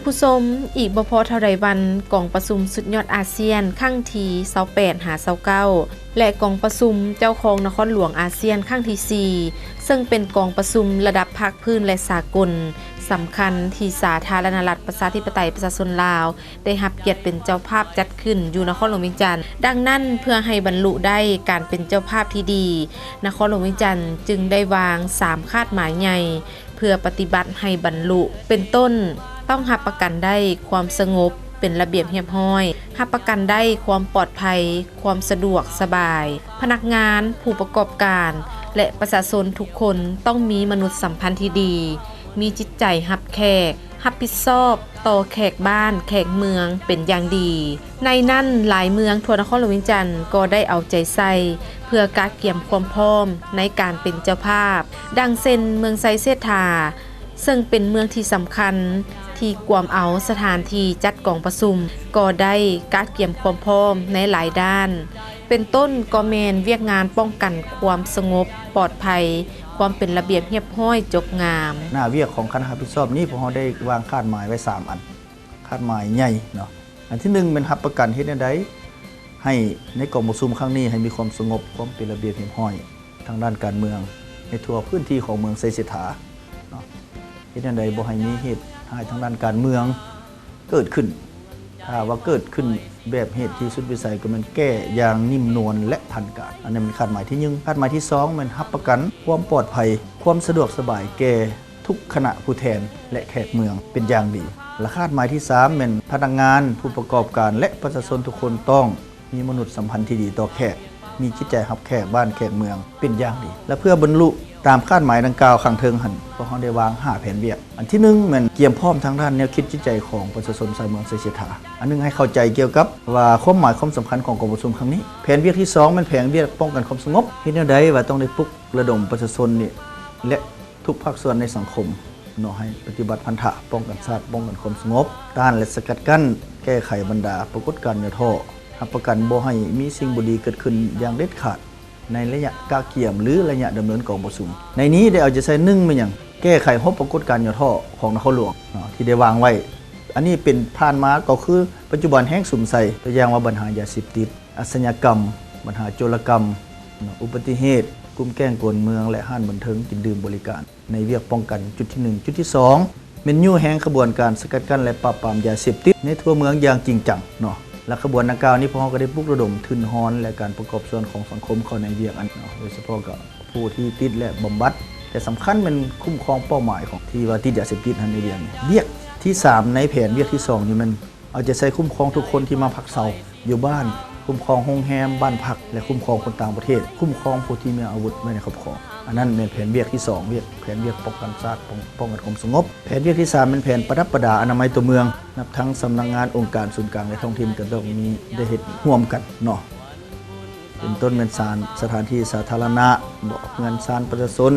ผู้ชมอีกบ่พอเท่าใดวันกองประชุมสุดยอดอาเซียนครั้งที่28หา29และกองประชุมเจ้าของนครหลวงอาเซียนครั้งที่4ซึ่งเป็นกองประชุมระดับภาคพื้นและสากลสำคัญที่สาธารณรัฐประชาธิปไตยประชาชนลาวได้รับเกียรติเป็นเจ้าภาพจัดขึ้นอยู่นครหลวงเวียงจันทน์ดังนั้นเพื่อให้บรรลุได้การเป็นเจ้าภาพที่ดีนครหลวงเวียงจันทน์จึงได้วาง3คาดหมายใหญ่เพื่อปฏิบัติให้บรรลุเป็นต้นต้องรับประกันได้ความสงบเป็นระเบียบเรียบร้อยรับประกันได้ความปลอดภัยความสะดวกสบายพนักงานผู้ประกอบการและประชาชนทุกคนต้องมีมนุษยสัมพันธ์ที่ดีมีจิตใจรับแขกรับผิดชอบต่อแขกบ้านแขกเมืองเป็นอย่างดีในนั้นหลายเมืองทั่วนครหลวงเวียงจันทน์ก็ได้เอาใจใส่เพื่อการเตรียมความพร้อมในการเป็นเจ้าภาพดังเช่นเมืองไซเซธาซึ่งเป็นเมืองที่สำคัญที่กวมเอาสถานที่จัดกองประชุมก็ได้การเตรียมความพร้อมในหลายด้านเป็นต้นก็แมนเวียกงานป้องกันความสงบปลอดภัยความเป็นระเบียบเรียบร้อยจบงามหน้าเวียกของคณะรับผิดชอบนี้พวกเราได้วางคาดหมายไว้3อันคาดหมายใหญ่เนาะอันที่1เป็นรับประกันเฮ็ดได้ให้ในกองประชุมครั้งนี้ให้มีความสงบความเป็นระเบียบเรียบร้อยทางด้านการเมืองในทั่วพื้นที่ของเมืองไซเสถาเนาะเฮ็ดได้บ่ให้มีเหตุให้ทางด้านการเมืองเกิดขึ้นถ้าว่าเกิดขึ้นแบบเหตุที่สุดวิสัยก็มันแก้อย่างนิ่มนวลและทันการอันนี้เป็นคาดหมายที่1คาดหมายที่2มันรับประกันความปลอดภัยความสะดวกสบายแก่ทุกคณะผู้แทนและแขกเมืองเป็นอย่างดีและคาดหมายที่3เป็นพนักงานผู้ประกอบการและประชาชนทุกคนต้องมีมนุษยสัมพันธ์ที่ดีต่อแขกมีจิตใจรับแขกบ้านแขกเมืองเป็นอย่างดีและเพื่อบรรลุตามคาดหมายดังกล่าวข้างเทิงหันพวกเขาได้วาง5แผนเวียกอันที่1มันเกี่ยมพร้อมทางด้านแนวคิดจิตใจของประชาชนชาวเมืองไซเสถาอันนึงให้เข้าใจเกี่ยวกับว่าความหมายความสำคัญของกองประชุมครั้งนี้แผนเวียกที่2มันแผนเวียกป้องกันความสงบที่แนวใดว่าต้องได้ปลุกระดมประชาชนนี่และทุกภาคส่วนในสังคมเนาะให้ปฏิบัติพันธะป้องกันชาติป้องกันความสงบต้านและสกัดกั้นแก้ไขบรรดาปรากฏการณ์ย่อท้อรับประกันบ่ให้มีสิ่งบ่ดีเกิดขึ้นอย่างเด็ดขาดในระยะกาเกี่ยมหรือระยะดำเนินกองประชุมในนี้ได้เอาใจใส่1เป็นอย่างแก้ไขปรากฏการณ์ย่อท้อของนครหลวงที่ได้วางไว้อันนี้เป็นผ่านมาก็คือปัจจุบันแห้งสุ่มใส่ตัวอย่างว่าปัญหายาเสพติดอาชญากรรมปัญหาโจรกรรมอุบัติเหตุกุมแกล้งกวนเมืองและห้านบันเทิงกินดื่มบริการในเวียกป้องกันจุดที่1จุดที่2เมนยูแห้งขบวนการสกัดกั้นและปราบปรามยาเสพติดในทั่วเมืองอย่างจริงจังเนาะและขบวนดังกล่าวนี้พวกเราก็ได้ปลุกระดมทุนฮ้อนและการประกอบส่วนของสังคมเข้าในเวียกอันโดยเฉพาะกับผู้ที่ติดและบำบัดแต่สำคัญเป็นคุ้มครองเป้าหมายของที่ว่าติดยาเสพติดในเวียกที่3ในแผนเวียกที่2นี่มันเอาใจใส่คุ้มครองทุกคนที่มาพักเสาอยู่บ้านคุ้มครองโรงแรมบ้านพักและคุ้มครองคนต่างประเทศคุ้มครองผู้ที่มีอาวุธไว้ในครอบครองอันนั้นเป็นแผนเวียกที่2แผนเวียกป้องกันชาติป้องกันความสงบแผนเวียกที่3เป็นแผนประดับประดาอนามัยตัวเมืองนับทั้งสำนักงานองค์การศูนย์กลางและท้องถิ่นก็ต้องมีได้เฮ็ดร่วมกันเนาะเป็นต้นเป็นสถานที่สาธารณะบ่เงินศาลประชาชน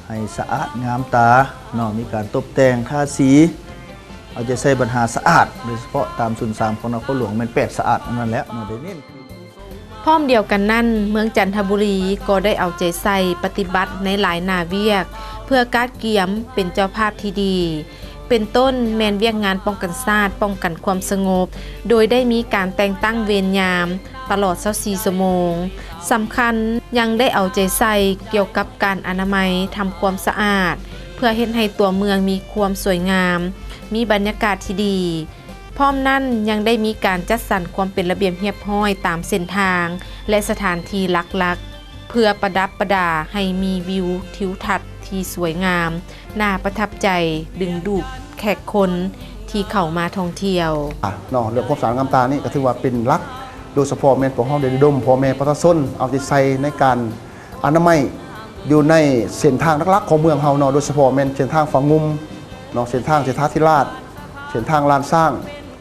ให้สะอาดงามตาเนาะมีการตกแต่งทาสีเอาใจใส่ปัญหาสะอาดโดยเฉพาะตามศูนย์3ของนครหลวงมัน8สะอาดนั่นแหละเนาะได้เน้นพร้อมเดียวกันนั้นเมืองจันทบุรีก็ได้เอาใจใส่ปฏิบัติในหลายหน้าเวียกเพื่อการเกียมเป็นเจ้าภาพที่ดีเป็นต้นแมนเวียกงานป้องกันชาติป้องกันความสงบโดยได้มีการแต่งตั้งเวรยามตลอด24ชั่วโมงสำคัญยังได้เอาใจใส่เกี่ยวกับการอนามัยทำความสะอาดเพื่อเฮ็ดให้ตัวเมืองมีความสวยงามมีบรรยากาศที่ดีพร้อมนั้นยังได้มีการจัดสรรความเป็นระเบียบเรียบร้อยตามเส้นทางและสถานที่ลักๆเพื่อประดับประดาให้มีวิวทิวทัศน์ที่สวยงามน่าประทับใจดึงดูดแขกคนที่เข้ามาท่องเที่ยวเนาะเรื่องความสะอาดงามตานี่ก็ถือว่าเป็นหลักโดยเฉพาะแม่นพวกเฮาได้ดมพ่อแม่ประชาชนเอาใจใส่ในการอนามัยอยู่ในเส้นทางหลักๆของเมืองเฮาเนาะโดยเฉพาะแม่นเส้นทางฝั่งงุมเนาะเส้นทางเสถาธิราชเส้นทางลานสร้าง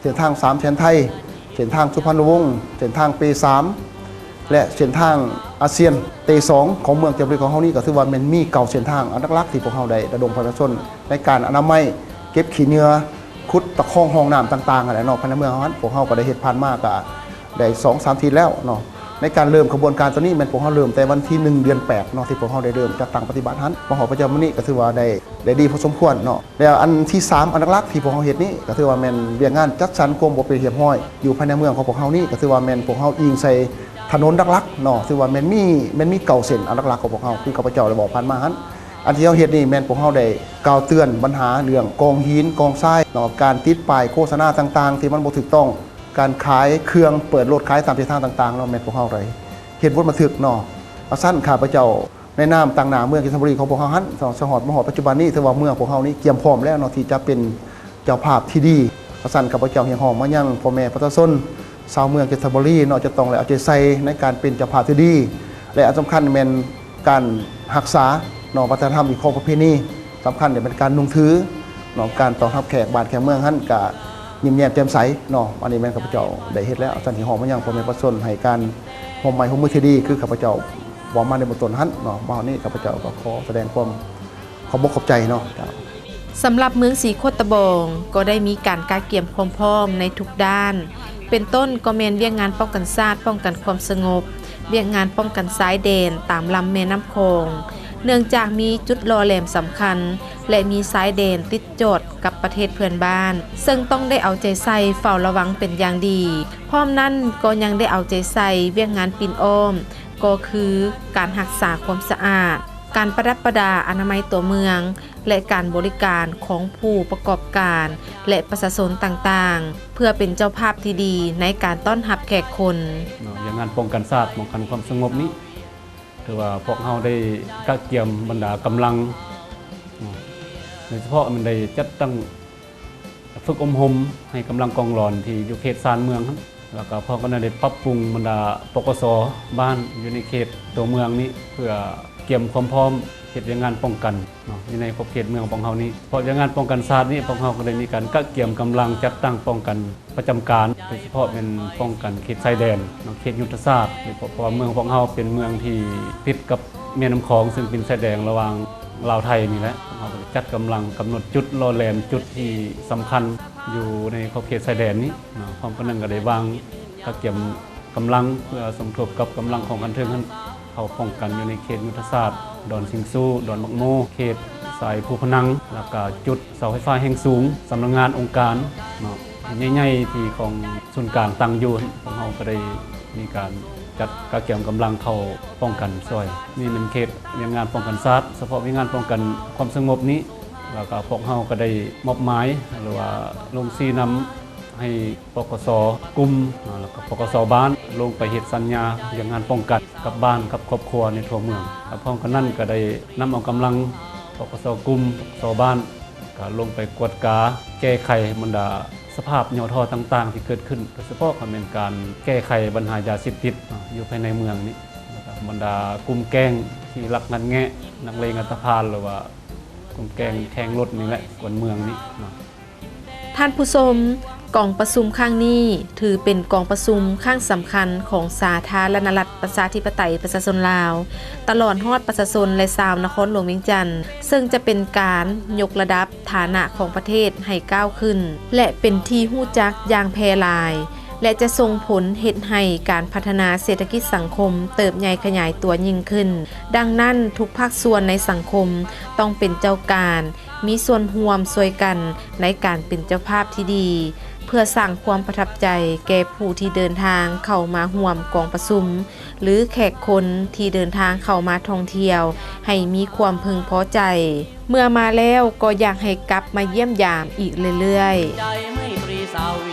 เส้นทาง3แสนไทยเส้นทางสุพรรณวงศ์เส้นทางเป3และเส้นทางอาเซียนเต2ของเมืองจันทบุรีของเฮานี่ก็ถือว่ามันมีเก่าเส้นทางอันหลักๆที่พวกเฮาได้ระดมประชาชนในการอนามัยเก็บขี้เหงื่อขุดตะคองห้องน้ำต่างๆอะไรเนาะภายในเมืองเฮาพวกเฮาก็ได้เฮ็ดผ่านมาก็ได้ 2-3 ทีแล้วเนาะ ในการเริ่มขบวนการตัวนี้แม่นพวกเราเริ่มแต่วันที่1 เดือน 8เนาะที่พวกเราได้เริ่มจัดตั้งปฏิบัติหันมหประจำวันนี้ก็ถือว่าได้ดีพอสมควรเนาะแล้วอันที่3อันหลักๆที่พวกเราเฮ็ดนี้ก็ถือว่าแม่นเวียงงานจัดสรรกรมบ่เป็นเรียบร้อยอยู่ภายในเมืองของพวกเรานี่ก็ถือว่าแม่นพวกเราอิงใส่ถนนหลักๆเนาะถือว่าแม่นมีเก่าเส้นอันหลักๆของพวกเราคือข้าพเจ้าได้บอกผ่านมาหันอันที่เราเฮ็ดนี่แม่นพวกเราได้กล่าวเตือนปัญหาเรื่องกองหินกองทรายเนาะการติดป้ายโฆษณาต่างๆที่มันบ่ถูกต้องการขายเครื่องเปิดรถขายตามที่ทางต่างๆเนาะแม่นพวกเราได้เฮ็ดบทบันทึกเนาะเอาสั้นข้าพเจ้าในนามต่างหน้าเมืองจันทบุรีของพวกเราหันสหอดมหอดปัจจุบันนี้ถือว่าเมืองพวกเรานี้เตรียมพร้อมแล้วเนาะที่จะเป็นเจ้าภาพที่ดีเอาสั้นข้าพเจ้าเฮียงหอมมายังพ่อแม่ประชาชนชาวเมืองจันทบุรีเนาะจะต้องเอาใจใส่ในการเป็นเจ้าภาพที่ดีและอันสำคัญแม่นการรักษาเนาะวัฒนธรรมอีกข้อประเพณีสำคัญเนี่ยเป็นการนุ่งถือเนาะการต้อนรับแขกบ้านแขกเมืองหันกะยิ้มแย้มแจ่มใสเนาะอันนี้แม่นข้าพเจ้าได้เฮ็ดแล้วสั้นเฮียงหอมมายังพ่อแม่ประชาชนให้การโฮมใหม่โฮมมือที่ดีคือข้าพเจ้าบอกมาในบทต้นหันเนาะมานี้ข้าพเจ้าก็ขอแสดงความขอบอกขอบใจเนาะ สำหรับเมืองศรีโคตบองก็ได้มีการกาเกี่ยมความพร้อมในทุกด้านเป็นต้นก็แม่นเวียงงานป้องกันชาติป้องกันความสงบเวียงงานป้องกันซ้ายแดนตามลำแม่น้ำโขงเนื่องจากมีจุดรอแหลมสำคัญและมีซ้ายแดนติดโจทย์กับประเทศเพื่อนบ้านซึ่งต้องได้เอาใจใส่เฝ้าระวังเป็นอย่างดีพร้อมนั้นก็ยังได้เอาใจใส่เวียงงานปิ่นอ้อมก็คือการรักษาความสะอาดการประดับประดาอนามัยตัวเมืองและการบริการของผู้ประกอบการและประชาชนต่างๆเพื่อเป็นเจ้าภาพที่ดีในการต้อนรับแขกคนอย่างงานป้องกันชาติป้องกันความสงบนี้ถือว่าพวกเราได้กักเกี่ยมบรรดากำลังโดยเฉพาะมันได้จัดตั้งฝึกอบรมให้กำลังกองร้อนที่อยู่เขตชานเมืองแล้วก็พอก็ได้ปรับปรุงบรรดาปกส.บ้านอยู่ในเขตตัวเมืองนี้เพื่อเกี่ยมความพร้อมเฮ็ดงานป้องกันอยู่ในขอบเขตเมืองของเฮานี้เพราะงานป้องกันชาตินี้พวกเฮาก็ได้มีการกักเกี่ยมกำลังจัดตั้งป้องกันประจำการโดยเฉพาะเป็นป้องกันเขตชายแดนเขตยุทธศาสตร์เพราะว่าเมืองของเฮาเป็นเมืองที่ติดกับแม่น้ำคลองซึ่งเป็นชายแดนระหว่างลาวไทยนี่แหละเราจัดกำลังกำหนดจุดรอแหลมจุดที่สำคัญอยู่ในขอบเขตชายแดนนี้พร้อมกันนั้นก็ได้วางกักเกี่ยมกำลังเพื่อสมทบกับกำลังของกันเทิงเขาป้องกันอยู่ในเขตยุทธศาสตร์ดอนสิงซูดอนมักโมเขตสายภูพนังแล้วก็จุดเสาไฟฟ้าแห่งสูงสำนักงานองค์การใหญ่ๆที่ของศูนย์กลางตั้งอยู่ของเราก็ได้มีการจัดกระเกี่ยมกำลังเข้าป้องกันซอยนี่เป็นเขตงานป้องกันชาติเฉพาะงานป้องกันความสงบนี้แล้วก็พวกเราก็ได้มอบหมายหรือว่าลงซีนำให้ปกส.กลุ่มแล้วก็ปกส.บ้านลงไปเฮ็ดสัญญาอย่างงานป้องกันกับบ้านกับครอบครัวในทั่วเมืองพร้อมกันนั้นก็ได้นำเอากำลังปกส.กลุ่มปกส.บ้านก็ลงไปกวดกาแก้ไขบรรดาสภาพเหนี่ยวทอต่างๆที่เกิดขึ้นโดยเฉพาะก็เป็นการแก้ไขปัญหายาเสพติดอยู่ภายในเมืองนี้บรรดากลุ่มแก๊งที่ลักงัดแงะนักเลงอันธพาลหรือว่ากลุ่มแก๊งแข่งรถนี่แหละกวนเมืองนี้ท่านผู้ชมกองประชุมครั้งนี้ถือเป็นกองประชุมครั้งสำคัญของสาธารณรัฐประชาธิปไตยประชาชนลาวตลอดฮอดประชาชนและชาวนครหลวงเวียงจันทน์ซึ่งจะเป็นการยกระดับฐานะของประเทศให้ก้าวขึ้นและเป็นที่ฮู้จักอย่างแพร่หลายและจะส่งผลเฮ็ดให้การพัฒนาเศรษฐกิจสังคมเติบใหญ่ขยายตัวยิ่งขึ้นดังนั้นทุกภาคส่วนในสังคมต้องเป็นเจ้าการมีส่วนร่วมช่วยกันในการเป็นเจ้าภาพที่ดีเพื่อสร้างความประทับใจแก่ผู้ที่เดินทางเข้ามาร่วมกองประชุมหรือแขกคนที่เดินทางเข้ามาท่องเที่ยวให้มีความพึงพอใจเมื่อมาแล้วก็อยากให้กลับมาเยี่ยมยามอีกเรื่อยๆ